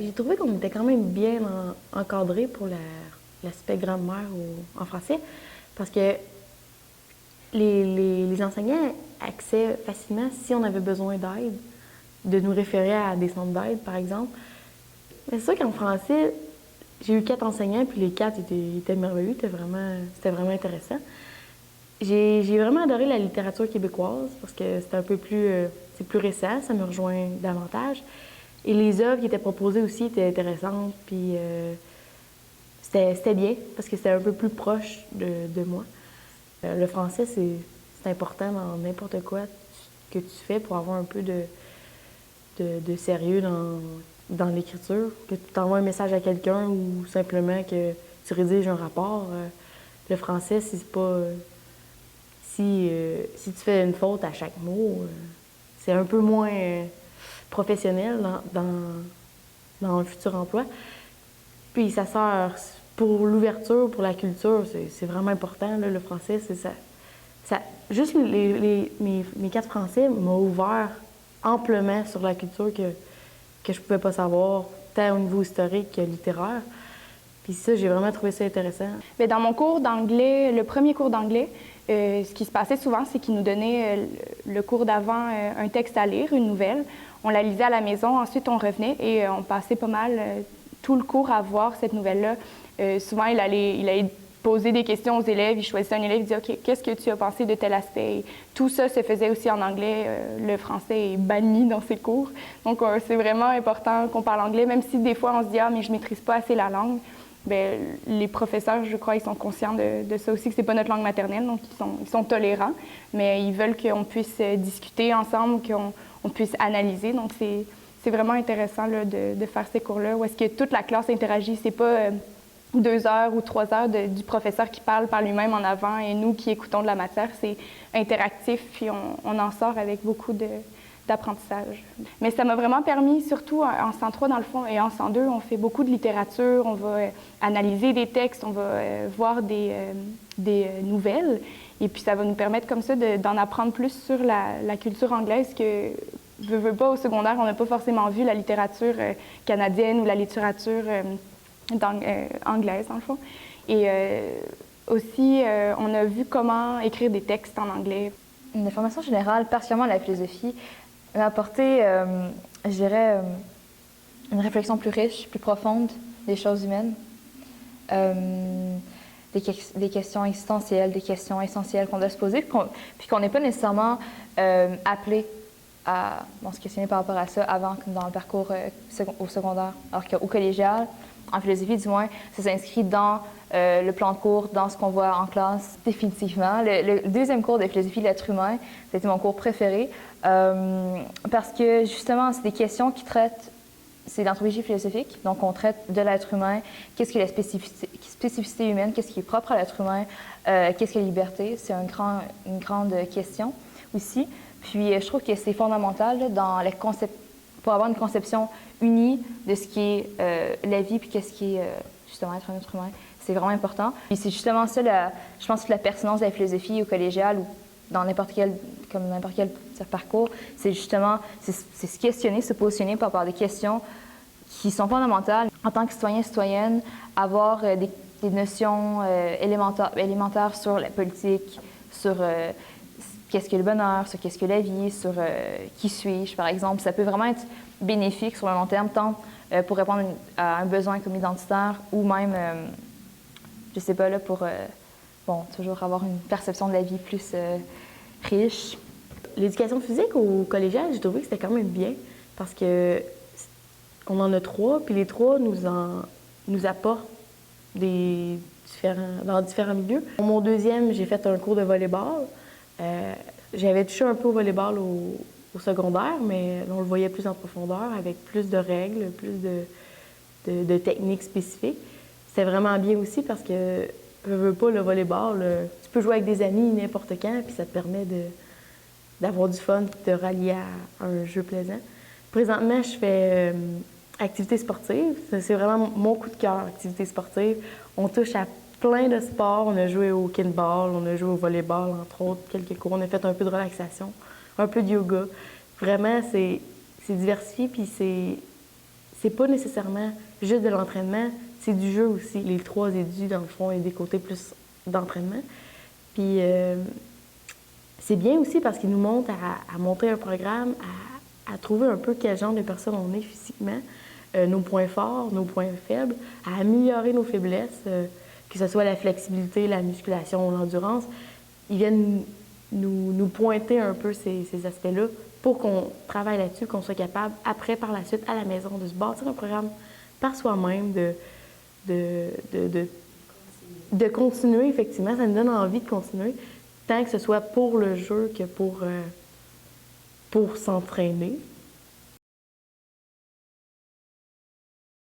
J'ai trouvé qu'on était quand même bien encadré pour l'aspect grammaire en français parce que les enseignants accèdent facilement, si on avait besoin d'aide, de nous référer à des centres d'aide, par exemple. Mais c'est sûr qu'en français, j'ai eu 4 enseignants, puis les 4 étaient merveilleux, c'était vraiment intéressant. J'ai vraiment adoré la littérature québécoise parce que c'est un peu plus, c'est plus récent, ça me rejoint davantage. Et les œuvres qui étaient proposées aussi étaient intéressantes, puis c'était bien parce que c'était un peu plus proche de moi. Le français, c'est important dans n'importe quoi que tu fais pour avoir un peu de sérieux dans l'écriture. Que tu envoies un message à quelqu'un ou simplement que tu rédiges un rapport. Le français, si c'est pas. Si tu fais une faute à chaque mot, c'est un peu moins professionnel dans un futur emploi. Puis ça sert pour l'ouverture, pour la culture, c'est vraiment important. Là, le français, c'est ça. Juste mes 4 français m'ont ouvert amplement sur la culture que je pouvais pas savoir, tant au niveau historique que littéraire. Puis ça, j'ai vraiment trouvé ça intéressant. Bien, dans mon cours d'anglais, le premier cours d'anglais, ce qui se passait souvent, c'est qu'ils nous donnaient le cours d'avant un texte à lire, une nouvelle. On la lisait à la maison, ensuite on revenait et on passait pas mal tout le cours à voir cette nouvelle-là. Souvent, il allait poser des questions aux élèves, il choisissait un élève, il disait « OK, qu'est-ce que tu as pensé de tel aspect? » Et tout ça se faisait aussi en anglais. Le français est banni dans ces cours. Donc, c'est vraiment important qu'on parle anglais, même si des fois on se dit « Ah, mais je maîtrise pas assez la langue. » Bien, les professeurs, je crois, ils sont conscients de ça aussi, que c'est pas notre langue maternelle, donc ils sont tolérants, mais ils veulent qu'on puisse discuter ensemble, qu'on puisse analyser. Donc, c'est vraiment intéressant là, de faire ces cours-là, où est-ce que toute la classe interagit. C'est pas 2 heures ou 3 heures du professeur qui parle par lui-même en avant et nous qui écoutons de la matière. C'est interactif, puis on en sort avec beaucoup d'apprentissage. Mais ça m'a vraiment permis, surtout en 103 dans le fond, et en 102, on fait beaucoup de littérature, on va analyser des textes, on va voir des nouvelles, et puis ça va nous permettre comme ça d'en apprendre plus sur la culture anglaise que, veux pas, au secondaire, on n'a pas forcément vu la littérature canadienne ou la littérature anglaise, dans le fond. Et aussi, on a vu comment écrire des textes en anglais. Une formation générale, particulièrement la philosophie, m'a apporté, je dirais, une réflexion plus riche, plus profonde des choses humaines. Des questions existentielles, des questions essentielles qu'on doit se poser, puis qu'on n'est pas nécessairement appelé à se questionner par rapport à ça avant, comme dans le parcours au secondaire. Alors qu'au collégial, en philosophie du moins, ça s'inscrit dans le plan de cours, dans ce qu'on voit en classe, définitivement. Le deuxième cours de philosophie de l'être humain, c'était mon cours préféré, parce que justement, c'est des questions qui traitent, c'est l'anthropologie philosophique, donc on traite de l'être humain, qu'est-ce que la spécificité humaine, qu'est-ce qui est propre à l'être humain, qu'est-ce que la liberté, c'est une grande question aussi. Puis je trouve que c'est fondamental là, dans pour avoir une conception unie de ce qui est la vie, puis qu'est-ce qui est justement être un être humain. C'est vraiment important. Puis c'est justement ça, je pense que la pertinence de la philosophie au collégial ou dans n'importe quel parcours, c'est justement c'est se questionner, se positionner par rapport à des questions qui sont fondamentales. En tant que citoyen, citoyenne, avoir des notions élémentaires sur la politique, sur qu'est-ce que le bonheur, sur qu'est-ce que la vie, sur qui suis-je, par exemple. Ça peut vraiment être bénéfique sur le long terme, tant pour répondre à un besoin comme identitaire ou même, je sais pas, là, pour toujours avoir une perception de la vie plus riche. L'éducation physique au collégial, j'ai trouvé que c'était quand même bien parce que on en a 3, puis les 3 nous apportent dans différents milieux. Pour mon deuxième, j'ai fait un cours de volleyball. J'avais touché un peu au volleyball au secondaire, mais on le voyait plus en profondeur, avec plus de règles, plus de techniques spécifiques. C'était vraiment bien aussi parce que, je veux pas, le volleyball, tu peux jouer avec des amis n'importe quand, puis ça te permet d'avoir du fun, de te rallier à un jeu plaisant. Présentement, je fais activité sportive. C'est vraiment mon coup de cœur, activité sportive. On touche à plein de sports. On a joué au kinball, on a joué au volleyball, entre autres, quelques cours. On a fait un peu de relaxation, un peu de yoga. Vraiment, c'est diversifié, puis c'est c'est pas nécessairement juste de l'entraînement, c'est du jeu aussi. Les 3 édus, dans le fond, et des côtés plus d'entraînement. Puis c'est bien aussi parce qu'ils nous montrent à monter un programme, à trouver un peu quel genre de personne on est physiquement, nos points forts, nos points faibles, à améliorer nos faiblesses, que ce soit la flexibilité, la musculation, l'endurance. Ils viennent nous pointer un peu ces aspects-là pour qu'on travaille là-dessus, qu'on soit capable, après, par la suite, à la maison, de se bâtir un programme par soi-même, de continuer, effectivement. Ça nous donne envie de continuer, tant que ce soit pour le jeu que pour s'entraîner.